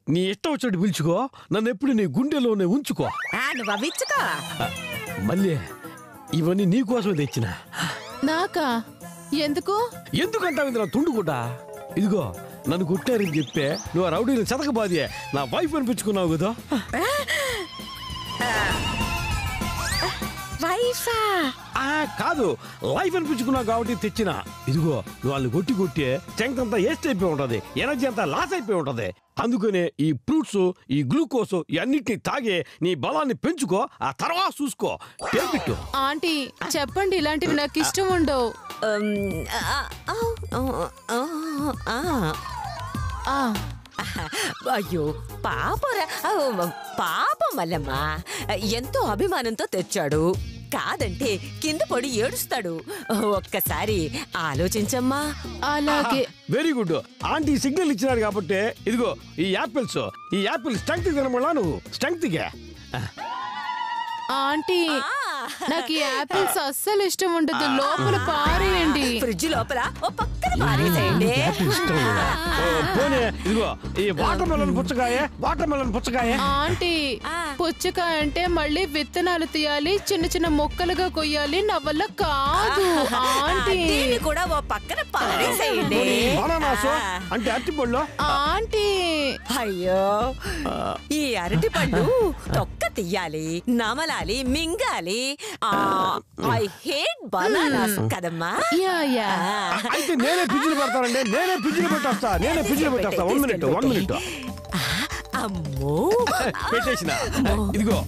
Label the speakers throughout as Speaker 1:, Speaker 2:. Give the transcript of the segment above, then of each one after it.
Speaker 1: నీ ఇష్టం వచ్చినట్టు పిలుచుకో, నన్ను ఎప్పుడు నీ గుండెలోనే ఉంచుకో.
Speaker 2: నువ్వు అవిచ్చుకో.
Speaker 1: మళ్ళీ ఇవన్నీ నీకోసమే తెచ్చిన.
Speaker 3: నాకా? ఎందుకు?
Speaker 1: ఎందుకంటావు ఇందులో తుండుకుంటా? ఇదిగో నన్ను కొట్టారని చెప్పే నువ్వు ఆ రౌడీని చతకబాదే నా వైఫ్ అనిపించుకున్నావు కదా.
Speaker 2: వైఫా?
Speaker 1: కాదు, లైఫ్ అనిపించుకున్నావు కాబట్టి తెచ్చిన. ఇదిగో నువ్వు వాళ్ళు కొట్టి కొట్టే స్ట్రెంగ్త్ అంతా వేస్ట్ అయిపోయి ఉంటది, ఎనర్జీ అంతా లాస్ అయిపోయి ఉంటది. అందుకనే ఈ ఫ్రూట్స్, ఈ గ్లూకోజ్ ఇవన్నిటిని తాగే నీ బలాన్ని పెంచుకో, ఆ తర్వాత చూసుకో.
Speaker 3: ఆంటీ చెప్పండి, ఇలాంటివి నాకు ఇష్టం ఉండవు.
Speaker 2: అయ్యో పాపరా, పాపం మల్లమ్మ ఎంతో అభిమానంతో తెచ్చాడు. కాదంటే కింద పడి ఏడుస్తాడు. ఒక్కసారి ఆలోచించమ్మా.
Speaker 3: అలాగే.
Speaker 1: Very good. ఆంటీ సిగ్నల్ ఇచ్చినారు కాబట్టి ఇదిగో ఈ యాపిల్ స్ట్రెంగ్త్ తినమలా, నువ్వు స్ట్రెంగ్త్గా.
Speaker 3: ఆంటీ నాకు ఈ యాపిల్స్ అస్సలు ఇష్టం ఉండదు, లోపల పారేయండి.
Speaker 2: ఫ్రిడ్జ్ లోపల ఓ పక్కన పారేసేయండి.
Speaker 1: ఇదిగో ఈ వాటర్ మెలన్ పుచ్చకాయ.
Speaker 3: ఆంటీ పుచ్చకాయ అంటే మళ్ళీ విత్తనాలు తీయాలి, చిన్న చిన్న మొక్కలుగా కొయ్యాలి, నా వల్ల కాదు. ఆంటీ
Speaker 2: కూడా ఓ పక్కన పారేసేయండి.
Speaker 1: అంటే అరటిపళ్ళు.
Speaker 3: ఆంటీ
Speaker 2: అయ్యో ఈ అరటి పళ్ళు తొక్క తీయాలి, నమలాలి, మింగాలి. ఐ హేట్ బనానాస్ కదమ్మా.
Speaker 1: అయితే నేనే ఫ్రిడ్జ్లో పెడతానండి, నేనే ఫ్రిడ్జ్లో పెట్టేస్తా. 1 మినిట్.
Speaker 2: అమ్మో
Speaker 1: పెట్టేసిన. ఇదిగో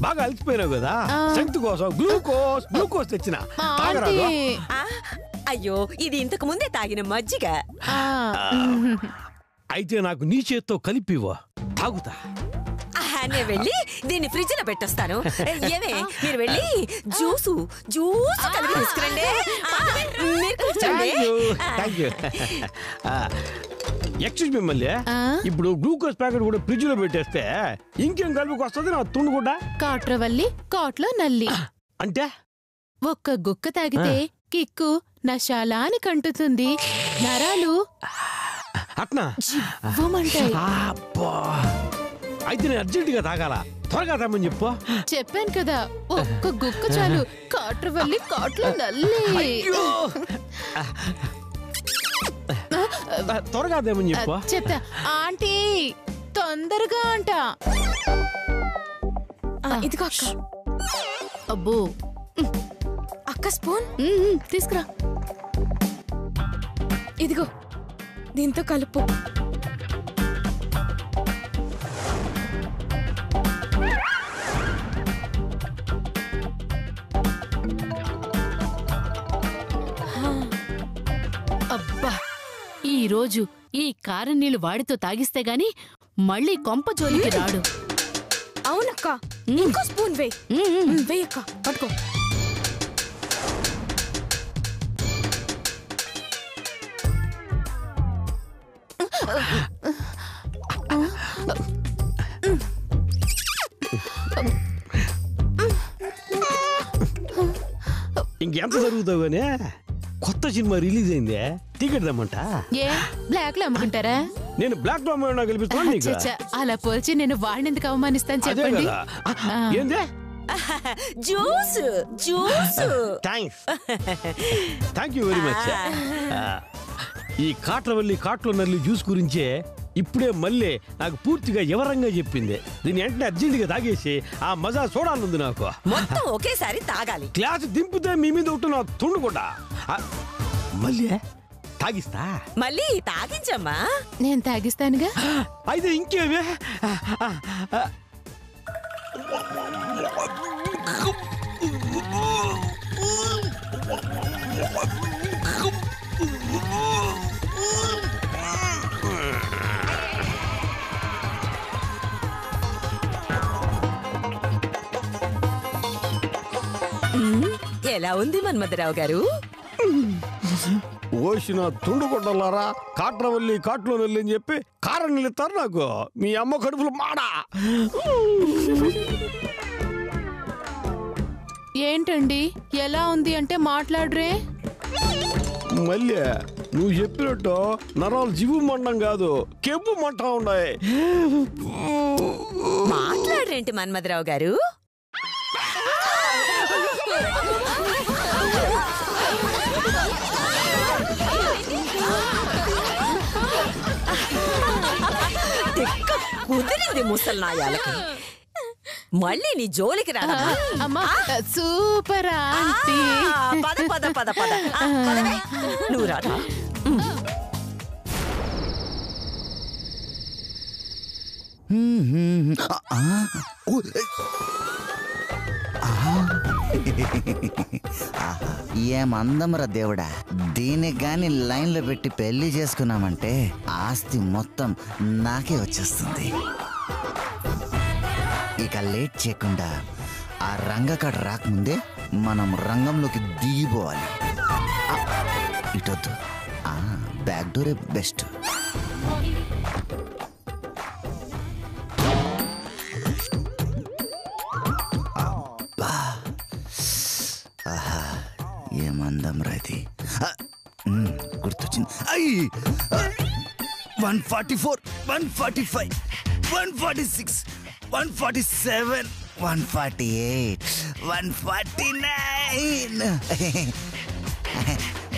Speaker 1: బాగా అలసిపోయినావు కదా, స్ట్రెంగ్త్ కోసం గ్లూకోజ్ తెచ్చిన.
Speaker 2: అయ్యో ఇది ఇంతకు ముందే తాగిన మజ్జిగ.
Speaker 1: అయితే నాకు నీ చేత్తో కలిపివా, తాగుతా.
Speaker 2: నేను వెళ్ళి దీన్ని ఫ్రిడ్జ్ లో పెట్టొస్తాను. ఏమే మీరు వెళ్ళి జ్యూసు కలిపి తీసుకురండి.
Speaker 1: ఎక్స్క్యూజ్ మీ మళ్ళీ, ఇప్పుడు గ్లూకోజ్ ప్యాకెట్ కూడా ఫ్రిడ్జ్ లో పెట్టేస్తే ఇంకేం కలుపుకి వస్తుంది నా తుండు కూడా?
Speaker 3: కాట్రవల్లి కాట్లో నల్లి
Speaker 1: అంటే
Speaker 3: ఒక్క గుక్క తాగితే కిక్కు నశాలా అని కంటుతుంది, నరాలు
Speaker 1: అట్నా అయితే నేను అర్జెంటుగా తాగాల, త్వరగా తామని చెప్పు.
Speaker 3: చెప్పాను కదా ఒక్క గుక్క చాలు, కాట్రవల్లి కాట్లో నల్లి.
Speaker 1: త్వరగా తేమని చెప్పు.
Speaker 3: చెప్తా ఆంటీ, తొందరగా అంట.
Speaker 4: ఇదిగో అక్క.
Speaker 3: అబ్బో
Speaker 4: అక్క స్పూన్
Speaker 3: తీసుకురా.
Speaker 4: ఇదిగో దీంతో కలుపు.
Speaker 5: అబ్బా ఈ రోజు ఈ కారం నీళ్లు వాడితో తాగిస్తే గాని మళ్ళీ కొంప జోలికి రాడు.
Speaker 4: అవునక్క, ఇంకో స్పూన్ వేయక్క. పట్టుకో.
Speaker 1: ఇంకెంత జరుగుతావు గానీ కొత్త సినిమా రిలీజ్ అయిందే, టికెట్ దమ్మంట.
Speaker 3: ఏ బ్లాక్ లో అమ్ముకుంటారా?
Speaker 1: నేను బ్లాక్ లో అమ్మ కల్పిస్తాను.
Speaker 3: అలా పోల్చి నేను వాడిని ఎందుకు అవమానిస్తాను చెప్పండి.
Speaker 1: ఏందే
Speaker 2: juice.
Speaker 1: Thank you very much. ఈ కాట్లో నల్లి జ్యూస్ గురించే ఇప్పుడే మళ్ళీ నాకు పూర్తిగా వివరంగా చెప్పింది. దీన్ని వెంటనే అర్జెంటుగా తాగేసి ఆ మజా చూడాలంది నాకు.
Speaker 2: మొత్తం ఒకేసారి తాగాలి.
Speaker 1: గ్లాస్ దింపితే మీ మీద ఉంటున్నా తుండకుండా. మళ్ళీ తాగిస్తా.
Speaker 2: మళ్ళీ తాగించమ్మా.
Speaker 3: నేను తాగిస్తానుగా.
Speaker 1: అయితే ఇంకేవే.
Speaker 2: ఎలా ఉంది మన్మథరావు గారు?
Speaker 1: ఓసిన తుండుకొండలారా, కాట్రవల్లి కాట్లో నల్లి అని చెప్పి కారం నిలుస్తారు నాకు. మీ అమ్మ కడుపులు మాడా.
Speaker 3: ఏంటండి ఎలా ఉంది అంటే మాట్లాడరే?
Speaker 1: మళ్ళీ నువ్వు చెప్పినట్టు నరాలు జివ్వు మండం కాదు కెవ్వు మంట ఉన్నాయి.
Speaker 2: మాట్లాడరేంటి మన్మథరావు గారు? కుదిరింది ముసల్నాయాలకి. మళ్ళీ నీ జోలికి రాడా?
Speaker 3: అమ్మా సూపర్ ఆంటీ.
Speaker 2: పద పద పద పద పదవే. నువ్వు రాడా?
Speaker 6: ఏమందమరా దేవుడా, దీనికి గాని లైన్లో పెట్టి పెళ్లి చేసుకున్నామంటే ఆస్తి మొత్తం నాకే వచ్చేస్తుంది. ఇక లేట్ చేయకుండా ఆ రంగకాడ రాకముందే మనం రంగంలోకి దిగిపోవాలి. ఇటొద్దు, బ్యాక్ డోరే బెస్ట్. ఏమందం రాది గుర్తొచ్చింది. 144, 145, 146, 147, 148, 149.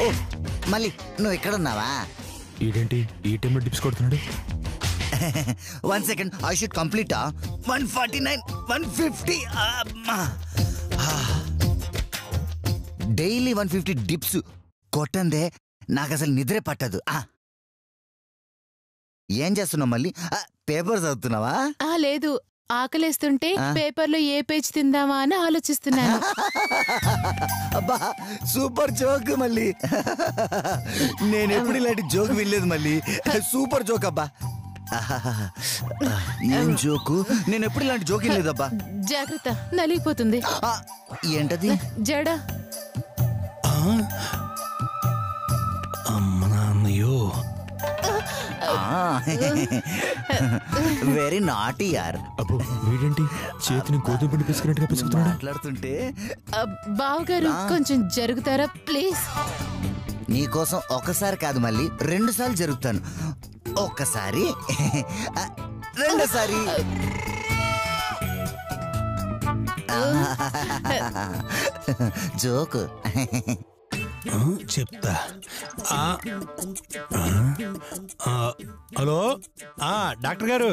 Speaker 6: ఓ మళ్ళీ నువ్వు ఇక్కడ ఉన్నావా?
Speaker 7: ఏంటి ఈ టైంలో టిప్స్ కొడుతున్నాడు?
Speaker 6: 1 second, I should complete. 149, 150. Daily 150 dips కొట్టందే నాకు అసలు నిద్రే పట్టదు. ఏం చేస్తున్నావు మళ్ళీ? పేపర్ చదువుతున్నావా?
Speaker 3: లేదు, ఆకలేస్తుంటే పేపర్లో ఏ పేజ్ తిందామా అని ఆలోచిస్తున్నాను.
Speaker 6: అబ్బా సూపర్ జోక్ మళ్ళీ. నేను ఎప్పుడు ఇలాంటి జోక్ వినలేదు మళ్ళీ. సూపర్ జోక్ అబ్బా. ఏం జోకు? నేను ఎప్పుడు ఇలాంటి జోక్ వినలేదబ్బా.
Speaker 3: జాగ్రత్త, నలిగిపోతుంది.
Speaker 6: ఏంటది?
Speaker 3: జడ.
Speaker 7: అమ్మ నాన్నయ్యో,
Speaker 6: వెరీ నాటీ యార్.
Speaker 7: అబ్బో వీడేంటి చేతిని గోధుమ పిండి పిసుకున్నట్టుగా పిసుకుతున్నాడు?
Speaker 6: మాట్లాడుతుంటే
Speaker 3: బావగారు కొంచెం జరుగుతారా ప్లీజ్?
Speaker 6: నీకోసం ఒకసారి కాదు మళ్ళీ 2 సార్లు జరుగుతాను. ఒక్కసారి, రెండోసారి. జోకు
Speaker 7: చెప్తా. హలో డాక్టర్ గారు,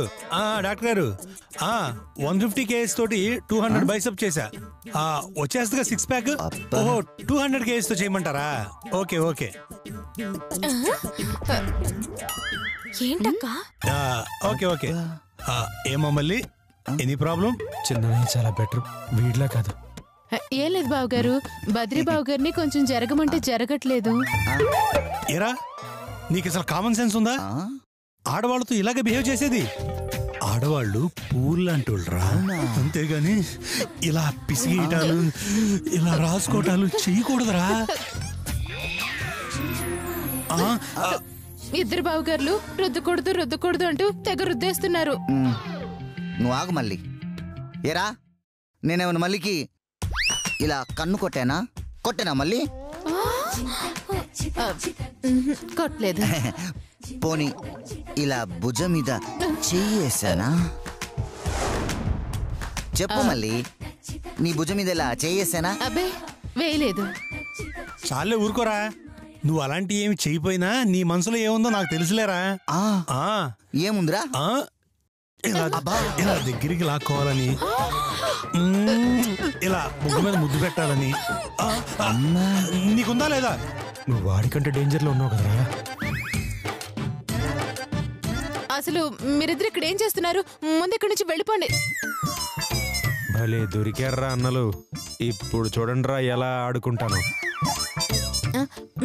Speaker 7: డాక్టర్ గారు 150 కేజీస్ తోటి 200 బైసెప్ చేశా. వచ్చేస్తుందిగా 6 ప్యాక్. ఓహో 200 కేజీస్ తో చేయమంటారా? Okay okay.
Speaker 4: ఏంటక్క?
Speaker 7: Okay okay. ఏమో మళ్ళీ ఎనీ ప్రాబ్లం? చిన్నది చాలా బెటర్, వీడిలా కాదు.
Speaker 3: ఏం లేదు బావగారు, బద్రీ బావగారిని కొంచెం జరగమంటే జరగట్లేదు.
Speaker 7: ఏరా నీకు అసలు కామన్ సెన్స్ ఉందా? ఆడవాళ్ళతో ఇలాగే బిహేవ్ చేసేది. ఆడవాళ్ళు పూల్ లాంటి వాళ్ళరా, అంతేగాని ఇలా పిసిగేయటాలు ఇలా రాసుకోవటాలు చెయ్యకూడదురా.
Speaker 3: ఇద్దరు బావగారులు రుద్దకూడదు రుద్దకూడదు అంటూ తెగ రుద్దేస్తున్నారు.
Speaker 6: నువ్వు ఆగు మళ్ళీ. ఏరా నేనేమన్నా మళ్ళీకి ఇలా కన్ను కొట్టేనా మళ్ళీ?
Speaker 3: కొట్టలేదు.
Speaker 6: పోనీ ఇలా భుజం మీద చెయ్యేసానా? చెప్పు మళ్ళీ, నీ భుజం మీద ఇలా చెయ్యేసానా?
Speaker 3: అబ్బే వేయలేదు.
Speaker 7: చాలే ఊరుకోరా. నువ్వు అలాంటి ఏమి చెయ్యిపోయినా నీ మనసులో ఏముందో నాకు తెలుసులేరా.
Speaker 6: ఏముందిరా?
Speaker 7: ఇలా దగ్గరికి లాక్కోవాలని, ఇలా ముగ్గు మీద ముద్దు పెట్టాలని. నీకుందా లేదా? నువ్వు వాడికంటే డేంజర్ లో ఉన్నావు కదరా.
Speaker 3: అసలు మీరిద్దరు ఇక్కడ ఏం చేస్తున్నారు? ముందు ఇక్కడి నుంచి వెళ్ళిపోండి.
Speaker 7: భలే దొరికారా అన్నలు. ఇప్పుడు చూడండిరా ఎలా ఆడుకుంటాను.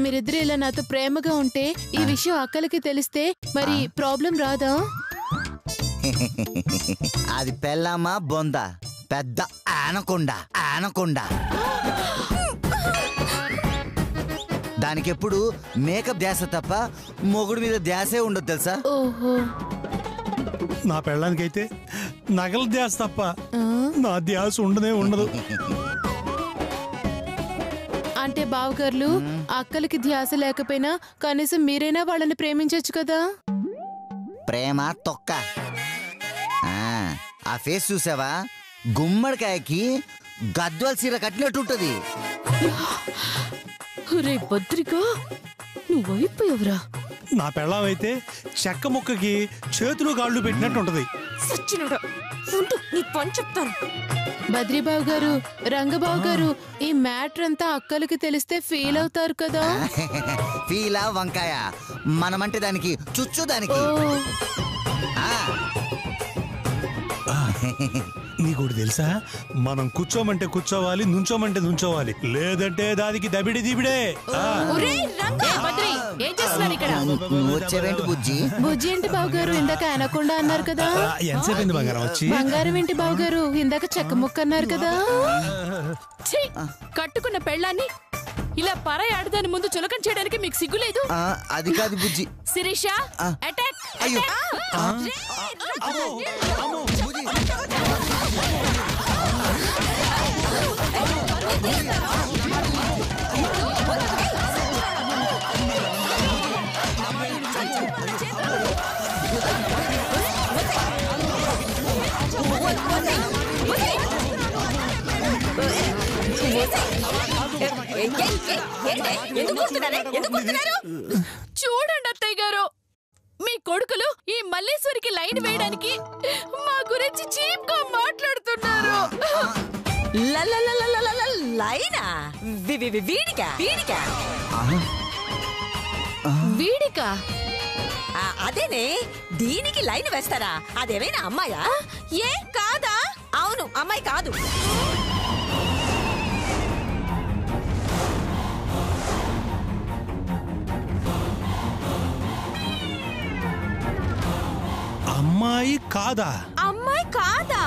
Speaker 3: మీరిద్దరు ఇలా నాతో ప్రేమగా ఉంటే ఈ విషయం అక్కలకి తెలిస్తే మరి ప్రాబ్లం రాదా?
Speaker 6: అది పెళ్ళామా బొందా? పెద్ద ఆనకొండ. దానికెప్పుడు మేకప్ ధ్యాస తప్ప మొగుడు మీద ధ్యాసే ఉండదు తెలుసా?
Speaker 3: ఓహో,
Speaker 7: నా పెళ్ళానికైతే నగల ధ్యాస తప్ప నా ధ్యాస ఉండదు.
Speaker 3: అంటే బావగారులు అక్కలకి ధ్యాస లేకపోయినా కనీసం మీరైనా వాళ్ళని ప్రేమించొచ్చు కదా.
Speaker 6: ప్రేమ తొక్క. ఆ ఫేస్ చూసావా? గుమ్మడికాయకి గద్వాల్ సీర కట్టినట్టుంటది.
Speaker 5: రే భద్రిక, నువ్వైపోయావురా.
Speaker 7: నా పెళ్ళం అయితే చెక్క ముక్కకి చేతులు కాళ్ళు పెట్టినట్టు ఉంటది.
Speaker 2: సచ్చినోడా ఉండు, నీ పని చెప్తాను.
Speaker 3: బద్రీబాబు గారు, రంగబాబు గారు, ఈ మ్యాటర్ అంతా అక్కలకి తెలిస్తే ఫీల్ అవుతారు కదా.
Speaker 6: ఫీలా వంకాయ, మనమంటే దానికి చుచ్చు దానికి.
Speaker 7: నీకోటి తెలుసా, మనం కూర్చోమంటే కూర్చోవాలి, నుంచోమంటే నుంచోవాలి, లేదంటే దానికి దబిడి దిబిడే.
Speaker 5: ఏం చేస్తున్నారు ఇక్కడ?
Speaker 6: వచ్చేవేంటి బుజ్జి?
Speaker 3: బుజ్జి ఏంటి బావగారు? ఇందాక అనకుండా అన్నారు కదా.
Speaker 7: ఎంతసేపు అయింది బంగారం వచ్చి?
Speaker 3: బంగారం ఏంటి బావగారు? ఇందాక చెక్క ముక్క అన్నారు కదా.
Speaker 5: ఛీ! కట్టుకున్న పెళ్ళాన్ని ఇలా పరాయి ఆడదాని ముందు చులకం చేయడానికి మీకు సిగ్గులేదు?
Speaker 6: అది కాదు బుజ్జి.
Speaker 5: శిరీష, అటాక్!
Speaker 6: అయ్యో.
Speaker 5: చూడండి అత్తయ్య గారు, మీ కొడుకులు ఈ మల్లేశ్వరికి లైన్ వేయడానికి మా గురించి చీప్ గా మాట్లాడుతున్నారు.
Speaker 2: లైనా? వీడికా?
Speaker 5: వీడికా?
Speaker 2: అదేనే, దీనికి లైన్ వేస్తారా? అదేమైనా అమ్మాయా? ఏ కాదా? అవును, అమ్మాయి కాదు.
Speaker 7: అమ్మాయి కాదా?
Speaker 2: అమ్మాయి కాదా?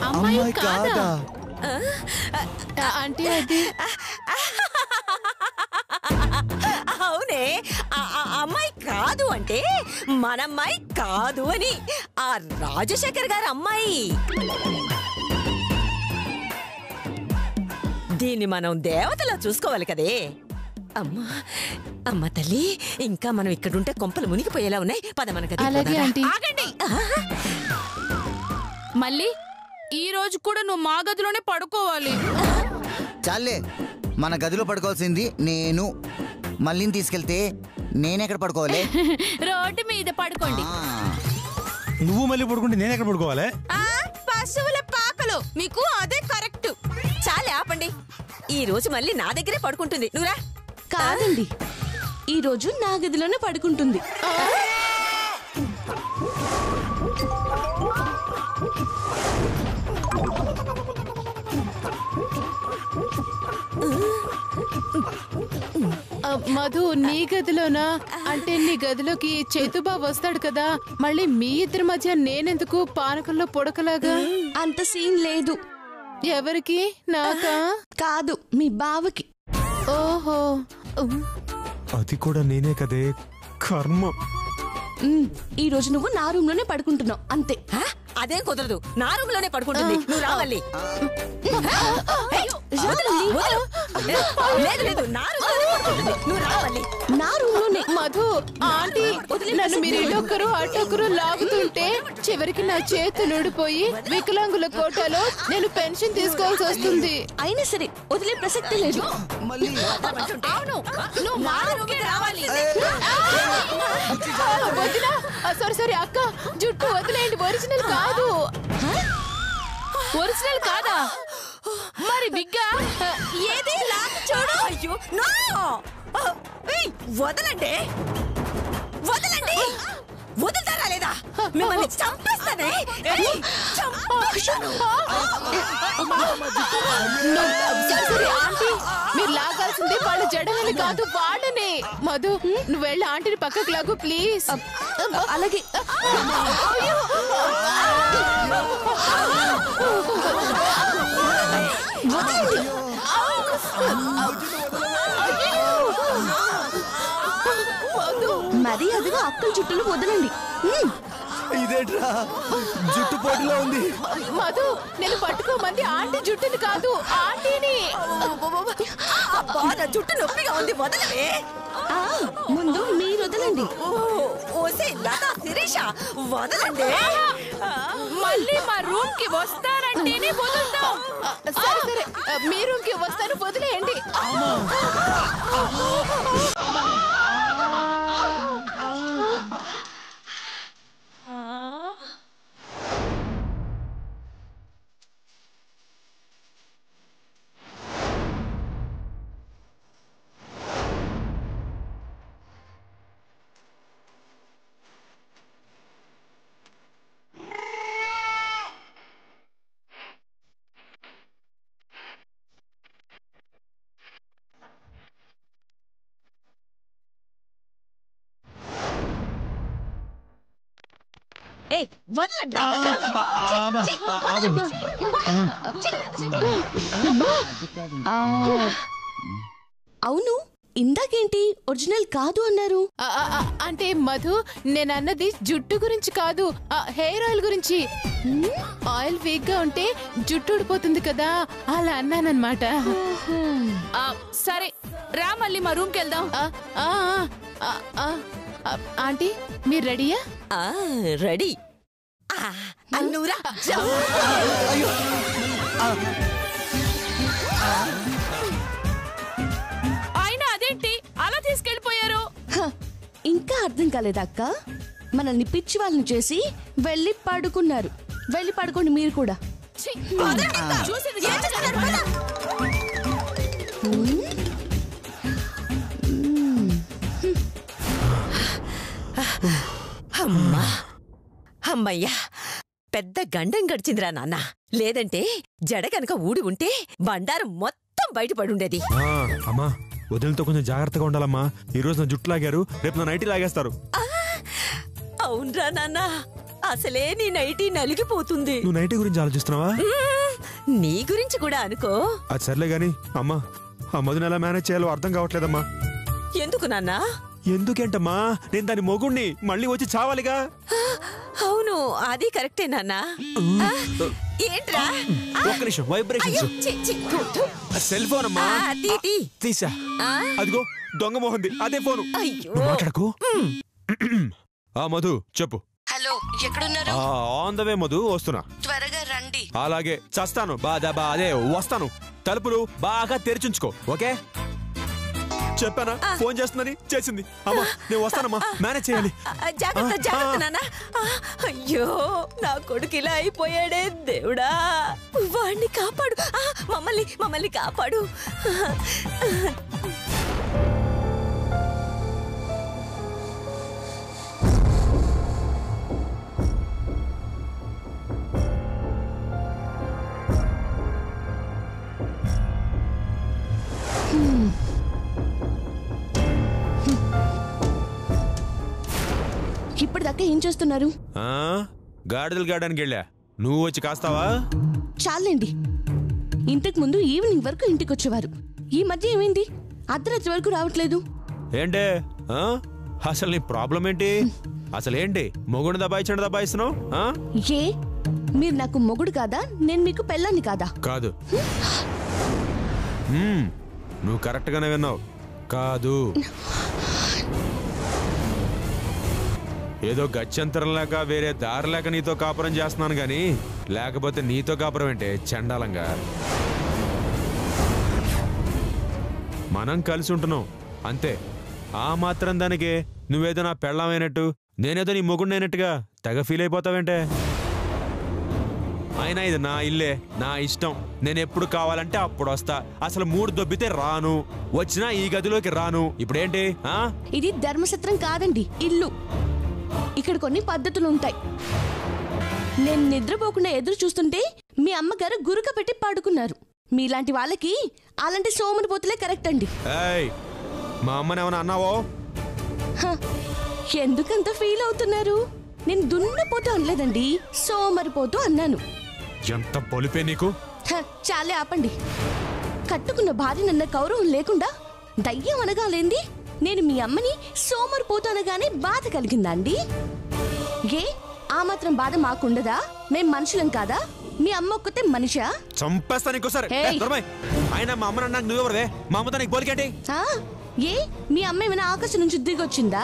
Speaker 3: అమ్మాయి కాదా అంటే అది
Speaker 2: అవునే, అమ్మాయి కాదు అంటే మనమ్మాయి కాదు అని. ఆ రాజశేఖర్ గారి అమ్మాయి. దీన్ని మనం దేవతలా చూసుకోవాలి కదే. అమ్మా అమ్మ తల్లి, ఇంకా మనం ఇక్కడుంటే కొంపలు మునిగిపోయేలా ఉన్నాయి. పద మన గదికి
Speaker 3: అలాగే
Speaker 2: పోదామా?
Speaker 3: ఆంటీ.
Speaker 5: ఆగండి. మళ్ళీ ఈ రోజు కూడా నువ్వు మా గదిలోనే పడుకోవాలి.
Speaker 6: చాలే, మన గదిలో పడుకోవాల్సింది నేను. మళ్ళీ తీసుకెళ్తే నేనెక్కడ పడుకోవాలి?
Speaker 5: రోడ్డు మీద పడుకోండి.
Speaker 7: నువ్వు మళ్ళీ పడుకుంటే నేను ఎక్కడ పడుకోవాలి?
Speaker 2: పశువుల పాకలు, మీకు అదే కరెక్ట్. చాలే ఆపండి, ఈ రోజు మళ్ళీ నా దగ్గరే పడుకుంటుంది. నువ్వురా.
Speaker 4: కాదండి, ఈ రోజు నా గదిలోనే పడుకుంటుంది.
Speaker 3: మధు, నీ గదిలోనా? అంటే నీ గదిలోకి చేతుబాబు వస్తాడు కదా, మళ్ళీ మీ ఇద్దరి మధ్య నేనెందుకు పానకంలో పొడకలాగా?
Speaker 4: అంత సీన్ లేదు.
Speaker 3: ఎవరికి? నాకా?
Speaker 4: కాదు, మీ బావకి.
Speaker 3: ఓహో,
Speaker 7: అది కూడా నేనే కదే, కర్మ.
Speaker 4: ఈ రోజు నువ్వు నా రూమ్ లోనే పడుకుంటున్నావు అంతే.
Speaker 2: అదేం కుదరదు, నా రూమ్ లోనే పడుకుంటుంది. నువ్వు రావాలి. లేదు లేదు, నా రూమ్ లోనే పడుకుంటుంది. నువ్వు రావాలి.
Speaker 4: నా రూమ్ లోనే.
Speaker 3: మధు ఆంటీ, నన్ను మీరు ఇటొక్కరు అటొక్కరు లాగుతుంటే చివరికి నా చేతులు ఊడిపోయి వికలాంగుల కోటాలో నేను పెన్షన్ తీసుకోవాల్సి వస్తుంది.
Speaker 4: అయినా సరే వదిలే ప్రసక్తి లేదు.
Speaker 5: అవును, నువ్వు మా రూమ్కి రావాలి.
Speaker 3: వదినా, సారీ సారీ అక్క, జుట్టు వదిలేండి, ఒరిజినల్ కాదు.
Speaker 5: ఒరిజినల్ కాదా? మరి బిగ్గా
Speaker 2: ఏది లాగు చూడు. అయ్యో నో, వదలండి వదలండి. వదులుతారా లేదా? మిమ్మల్ని చంపేస్తానే.
Speaker 3: సరే ఆంటీ, మీరు లాగాల్సింది వాళ్ళ జడలని కాదు, వాళ్ళని. మధు, నువ్వు వెళ్ళి ఆంటీని పక్కకు లాగు ప్లీజ్.
Speaker 4: అలాగే. మరి అదిగా అక్కల చుట్టూ వదలండి.
Speaker 6: ఇదేట్రా జుట్టు పోటులో ఉంది.
Speaker 3: మధు నేను పట్టుకోమంది ఆంటీ జుట్టుని కాదు ఆంటీని.
Speaker 2: అబ్బా నా జుట్టు నొప్పిగా ఉంది వదలవే.
Speaker 4: ముందు మీరు వదలండి.
Speaker 2: ఓసే లతా శిరీష వదలండి.
Speaker 5: మళ్ళీ మా రూమ్ కి వస్తారంటేనే వదులుతాం.
Speaker 3: సరే సరే మీ రూమ్ కి వస్తాను వదిలేయండి.
Speaker 2: ఏయ్ వదలండి.
Speaker 4: అవును, ఇందాకేంటి ఒరిజినల్ కాదు అన్నారు?
Speaker 3: అంటే మధు నేను అన్నది జుట్టు గురించి కాదు, హెయిర్ ఆయిల్ గురించి. ఆయిల్ వీక్ గా ఉంటే జుట్టు ఊడిపోతుంది కదా, అలా అన్నానన్నమాట.
Speaker 5: సరే రా మళ్ళీ మా రూమ్ కి వెళ్దాం.
Speaker 3: ఆంటీ మీరు రెడీయా?
Speaker 2: రెడీ. అన్నూరా
Speaker 5: ఆయన అదేంటి అలా తీసుకెళ్లిపోయారు?
Speaker 4: ఇంకా అర్థం కాలేదా అక్క? మనల్ని పిచ్చి వాళ్ళని చేసి వెళ్ళి పడుకున్నారు. వెళ్ళి పడుకోండి మీరు కూడా.
Speaker 2: అమ్మా అమ్మయ్యా పెద్ద గండం గడిచిందిరా నాన్న. లేదంటే జడ కనుక ఊడి ఉంటే బండారం మొత్తం బయటపడుండేది.
Speaker 8: అమ్మా వదిలితో కొంచెం జాగ్రత్తగా ఉండాలమ్మా. ఈ రోజు నా జుట్టు లాగారు, రేపు నా నైటీ లాగేస్తారు.
Speaker 2: అవునరా నాన్న, అసలే నీ నైటీ నలిగిపోతుంది.
Speaker 8: నువ్వు నైటీ గురించి ఆలోచిస్తున్నావా?
Speaker 2: నీ గురించి కూడా అనుకో.
Speaker 8: అది సర్లే గాని అమ్మా, ఆ మధుని ఎలా మేనేజ్ చేయాలో అర్థం కావట్లేదమ్మా.
Speaker 2: ఎందుకు నాన్నా?
Speaker 8: ఎందుకేంటమ్మా, నేను దాని మొగుణ్ణి మళ్ళీ వచ్చి చావాలిగా.
Speaker 2: అవును అది కరెక్టే నాన్న. ఏంట్రా?
Speaker 8: ఒక్క నిమిషం, వైబ్రేషన్స్. సెల్ ఫోన్ అమ్మా. తీసా. అదిగో దొంగ మోహంది అదే ఫోను. మాట్లాడకు. ఆ మధు చెప్పు.
Speaker 4: హలో, ఎక్కడున్నారు?
Speaker 8: ఆన్ ద వే మధు, వస్తున్నా.
Speaker 4: త్వరగా రండి.
Speaker 8: అలాగే చస్తాను. అదే వస్తాను. తలుపులు బాగా తెరిచుంచుకో, ఓకే? చెప్పానా ఫోన్ చేస్తుందని? చేసింది. అమ్మా నేను వస్తానమ్మా, మేనేజ్ చేయాలి.
Speaker 2: జాగ్రత్త జాగ్రత్త నాన్న. అయ్యో నా కొడుకు ఇలా అయిపోయాడే దేవుడా, వాణ్ణి కాపాడు. మమ్మల్ని కాపాడు.
Speaker 4: ఇప్పటిదాకా ఏం చేస్తున్నారు?
Speaker 8: గాడిదలు గాడానికి వెళ్ళా, నువ్వు వచ్చి కాస్తావా?
Speaker 4: చాలండి, ఇంతకు ముందు ఈవినింగ్ వరకు ఇంటికి వచ్చేవారు. ఈ మధ్య ఏమైంది? అర్ధరాత్రి వరకు రావట్లేదు.
Speaker 8: ఏంటే అసలు నీ ప్రాబ్లం ఏంటి? అసలేంటి మొగుడు దబాయిస్తున్నావు?
Speaker 4: ఏ మీరు నాకు మొగుడు కాదా? నేను మీకు పెళ్ళాన్ని కాదా?
Speaker 8: కాదు. నువ్వు కరెక్ట్ గానే విన్నావు. కాదు. ఏదో గత్యంతరం లేక వేరే దారి లేక నీతో కాపురం చేస్తున్నాను గాని, లేకపోతే నీతో కాపురం ఏంటే చండాలంగా. మనం కలిసి ఉంటున్నాం అంతే. ఆ మాత్రం దానికి నువ్వేదో నా పెళ్ళమైనట్టు, నేనేదో నీ మొగుడినైనట్టుగా తెగ ఫీల్ అయిపోతావేంటే? అయినా ఇది నా ఇల్లే, నా ఇష్టం. నేను ఎప్పుడు కావాలంటే అప్పుడు వస్తా. అసలు మూడు దొబ్బితే రాను, వచ్చినా ఈ గదిలోకి రాను. ఇప్పుడేంటి?
Speaker 4: ఇది ధర్మసత్రం కాదండి, ఇల్లు. ఇక్కడ కొన్ని పద్ధతులు ఉంటాయి. నేను నిద్రపోకుండా ఎదురు చూస్తుంటే మీ అమ్మగారు గురుక పెట్టి పడుకున్నారు. మీలాంటి వాళ్ళకి అలాంటి సోమరిపోతులే కరెక్ట్ అండి.
Speaker 8: మా అమ్మనేమన్నా అన్నావో?
Speaker 4: ఎందుకంత ఫీల్ అవుతున్నారు? నేను దున్నపోతూ అనలేదండి, సోమరిపోతూ అన్నాను.
Speaker 8: ఎంత పొలిపే నీకు.
Speaker 4: చాలే ఆపండి. కట్టుకున్న భార్యనన్న గౌరవం లేకుండా దయ్యం అనగాలేంది? నేను మీ అమ్మని సోమరిపోతూ అనగానే బాధ కలిగిందా అండి? ఏ ఆ మాత్రం బాధ మాకుండదా? మేం మనుషులం కాదా? మీ అమ్మ ఒక్కతే మనిషా?
Speaker 8: చంపేస్తాను ఇంకోసారి.
Speaker 4: ఏయ్.
Speaker 8: ఆయన మా అమ్మ అన్నాక నువ్వెవరవే? మా అమ్మతో నీకు పోలికేంటి?
Speaker 4: ఆ? ఏ మీ అమ్మ ఏమైనా ఆకాశం నుంచి దిగొచ్చిందా?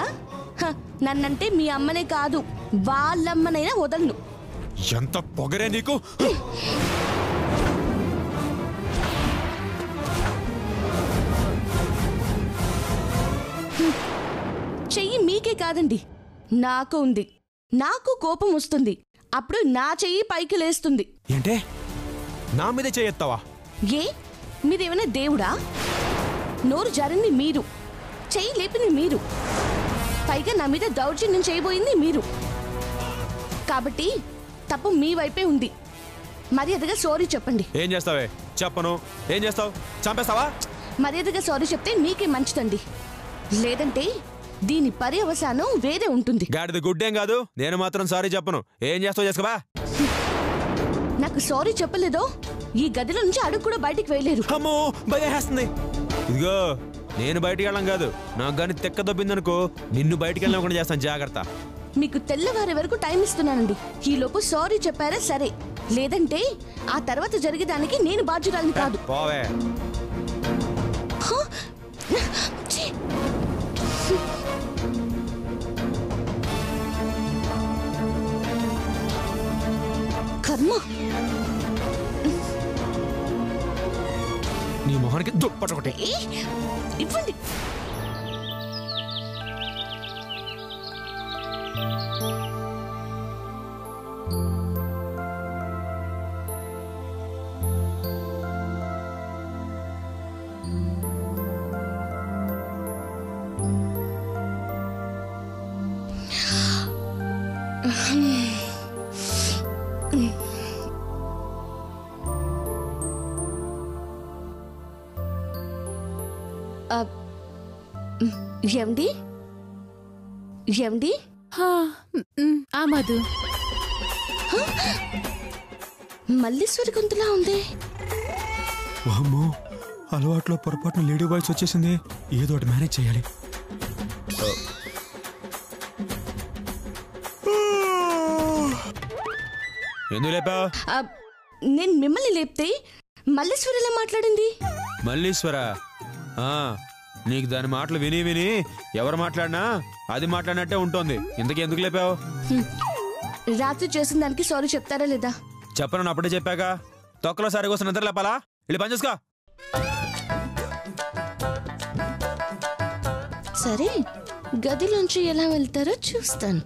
Speaker 4: హ, నన్నంటే మీ అమ్మనే కాదు వాళ్ళమ్మనైనా వదలను.
Speaker 8: ఎంత పొగరే నీకు!
Speaker 4: చెయ్యి మీకే కాదండి, నాకు ఉంది. నాకు కోపం వస్తుంది, అప్పుడు నా చెయ్యి పైకి లేస్తుంది.
Speaker 8: ఏంటే నా మీదే చేయెత్తావా?
Speaker 4: ఏ మీరేమైనా దేవుడా? నోరు జారింది మీరు, చెయ్యి లేపింది మీరు, పైగా నా మీద దౌర్జన్యం చేయబోయింది మీరు. కాబట్టి తప్పు మీ వైపే ఉంది. మర్యాదగా సారీ చెప్పండి.
Speaker 8: ఏం చేస్తావే? చెప్పను. ఏం చేస్తావు? చంపేస్తావా?
Speaker 4: మర్యాదగా సారీ చెప్తే మీకే మంచిదండి, లేదంటే దీని పర్యవసానం వేరే ఉంటుంది.
Speaker 8: గాడిది గుడ్డేం కాదు, నేను మాత్రం సారీ చెప్పను. ఏం చేస్తావు చేసుకోవా?
Speaker 4: నాకు సారీ చెప్పలేదో ఈ గదిలో నుంచి అడుగు కూడా బయటికి వెళ్ళలేరు.
Speaker 8: అమ్మో భయమేస్తుంది. ఇదిగో నేను బయటికి వెళ్ళం కాదు, నాకు గాని తెక్క దొబ్బిందనుకో నిన్ను బయటికి వెళ్ళకుండా చేస్తాను. జాగ్రత్త.
Speaker 4: మీకు తెల్లవారే వరకు టైం ఇస్తున్నానండి. ఈలోపు సారీ చెప్పారా సరే, లేదంటే ఆ తర్వాత జరిగేదానికి నేను బాధ్యురాలిని కాదు.
Speaker 8: పోవే.
Speaker 4: హ? ఛీ! కర్మ.
Speaker 8: నీ మొహానికి దుప్పటొకటి.
Speaker 4: ఏ, ఇవ్వండి. ఏమండి? ఏమండి?
Speaker 3: ఆ మధు,
Speaker 4: మల్లీశ్వరి గొంతులా ఉంది.
Speaker 8: అమ్మో అలవాట్లో పొరపాటున లేడీ వాయిస్ వచ్చేసింది. ఏదో ఒకటి మేనేజ్ చేయాలి. ఎందుకు లేపా?
Speaker 4: నేను మిమ్మల్ని లేపితే మల్లీశ్వరి ఎలా మాట్లాడింది?
Speaker 8: మల్లీశ్వర, నీకు దాని మాటలు విని విని ఎవరు మాట్లాడినా అది మాట్లాడినట్టే ఉంటుంది. ఇంతకీ ఎందుకు లేపావు?
Speaker 4: రాత్రి చేసిన దానికి సారీ చెప్తారా లేదా?
Speaker 8: చెప్పను, అప్పుడే చెప్పాక. తొక్కలో సారి కోసం నిద్ర లేపాలా? వెళ్ళి పని చూసుకో.
Speaker 4: సరే, గదిలోంచి ఎలా వెళ్తారో చూస్తాను.